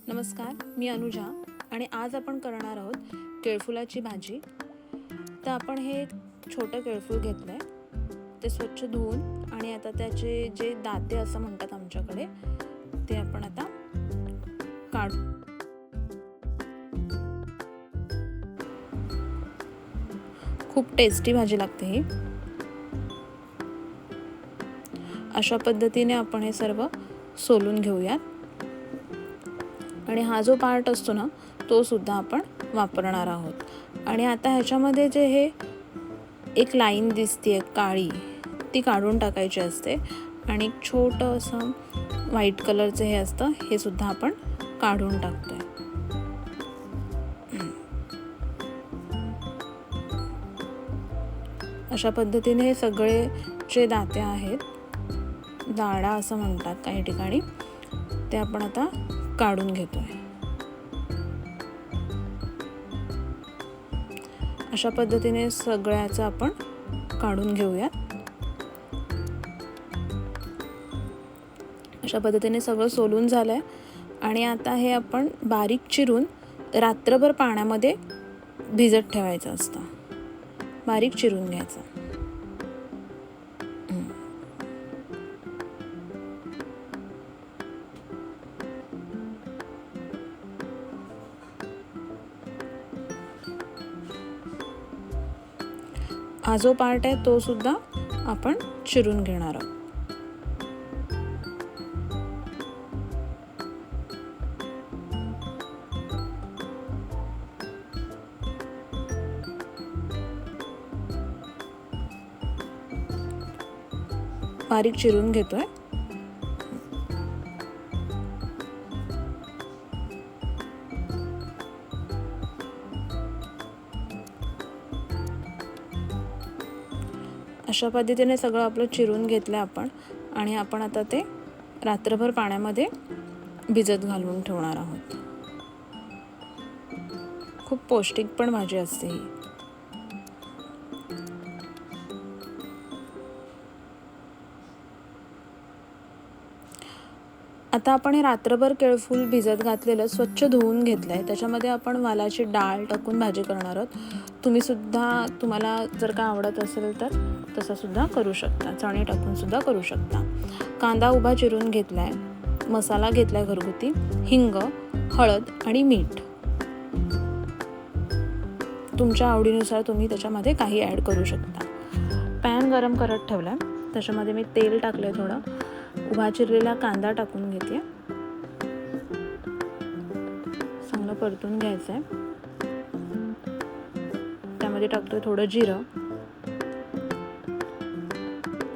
नमस्कार, मी अनुजा आणि आज आपण करणार आहोत केळफुलाची भाजी। तर आपण हे एक छोटं केळफूल घेतलंय, ते स्वच्छ धुवून आणि आता त्याचे जे दाते असं म्हणतात आमच्याकडे, ते आपण आता काढू। खूप टेस्टी भाजी लागते ही। अशा पद्धतीने आपण हे सर्व सोलून घेऊयात आणि हा जो पार्ट असतो ना, तो सुद्धा आपण वापरणार आहोत। आणि आता ह्याच्यामध्ये जे हे एक लाईन दिसते काळी, ती काढून टाकायची असते आणि एक छोटं असं व्हाईट कलरचं हे असतं, हे सुद्धा आपण काढून टाकतोय। अशा पद्धतीने हे सगळे जे दाते आहेत, दाढा असं म्हणतात काही ठिकाणी, ते आपण आता काढून घेतोय। अशा पद्धतीने सगळ्याचं आपण काढून घेऊयात। अशा पद्धतीने सगळं सोलून झालंय आणि आता हे आपण बारीक चिरून रात्रभर पाण्यामध्ये भिजत ठेवायचं असतं। बारीक चिरून घ्यायचं। हा जो पार्ट आहे तो सुद्धा आपण चिरून घेणार आहोत। बारीक चिरून घेतोय। अशा पद्धतीने सगळं आपलं चिरून घेतलं आपण आणि आपण आता ते रात्रभर पाण्यामध्ये भिजत घालून ठेवणार आहोत। खूप पौष्टिक पण भाजी असते ही। आता आपण हे रात्रभर केळफूल भिजत घातलेलं स्वच्छ धुवून घेतलंय। त्याच्यामध्ये आपण वालाची डाळ टाकून भाजी करणार आहोत। तुम्हाला जर का आवडत असेल तर तसं सुद्धा करू शकता, चणे टाकून सुद्धा करू शकता। कांदा उभा चिरून घेतलाय, मसाला घेतलाय घरगुती, हिंग, हळद आणि मीठ। तुमच्या आवडीनुसार तुम्ही त्याच्यामध्ये काही ॲड करू शकता। पॅन गरम करत ठेवलाय, त्याच्यामध्ये मी तेल टाकलंय थोडं, उभा चिरलेला कांदा टाकून घेते, चांगलं परतून घ्यायचंय। त्यामध्ये टाकतोय थोडं जिरं,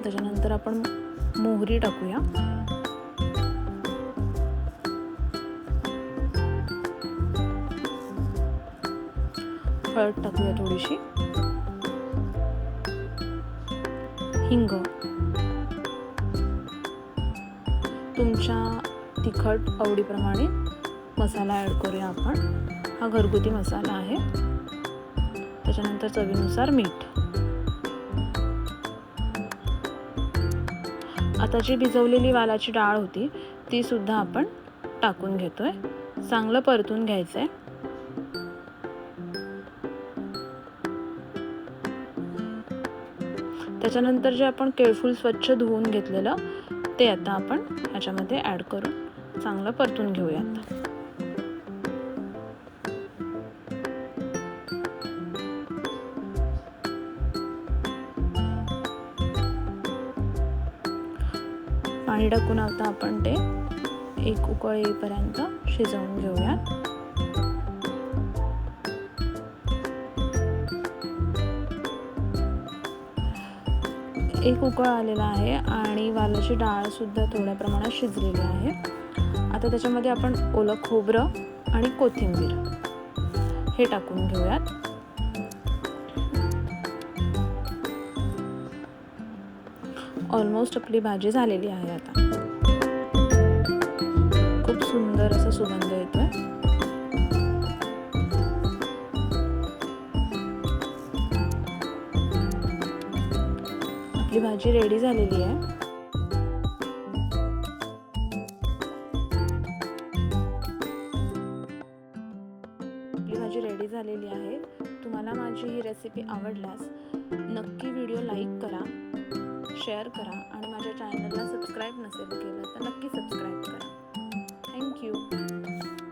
त्याच्यानंतर आपण मोहरी टाकूया, हळद टाकूया थोडीशी, हिंग, तुमच्या तिखट आवडीप्रमाणे मसाला ॲड करूया आपण। हा घरगुती मसाला आहे। त्याच्यानंतर चवीनुसार मीठ। आता जी भिजवलेली वालाची डाळ होती ती सुद्धा आपण टाकून घेतोय, चांगलं परतून घ्यायचंय। त्याच्यानंतर जे आपण केळफूल स्वच्छ धुवून घेतलेलं ते आता आपण ह्याच्यामध्ये ॲड करून चांगलं परतून घेऊयात। पाणी टाकून आता आपण ते एक उकळ येईपर्यंत शिजवून घेऊयात। एक उकळ आलेला आहे आणि वालाची डाळ सुद्धा थोड्या प्रमाणात शिजलेली आहे। आता त्याच्यामध्ये आपण ओलं खोबरं आणि कोथिंबीर हे टाकून घेऊयात। ऑलमोस्ट आपली भाजी झालेली आहे। आता खूप सुंदर असा सुगंध येतोय। आपली भाजी रेडी झालेली आहे। माझी रेडी झालेली आहे. तुम्हाला माझी ही रेसिपी आवडल्यास नक्की व्हिडिओ लाईक करा, शेअर करा आणि माझ्या चॅनलला सबस्क्राईब नसेल केलं तर नक्की सबस्क्राईब करा. थँक्यू.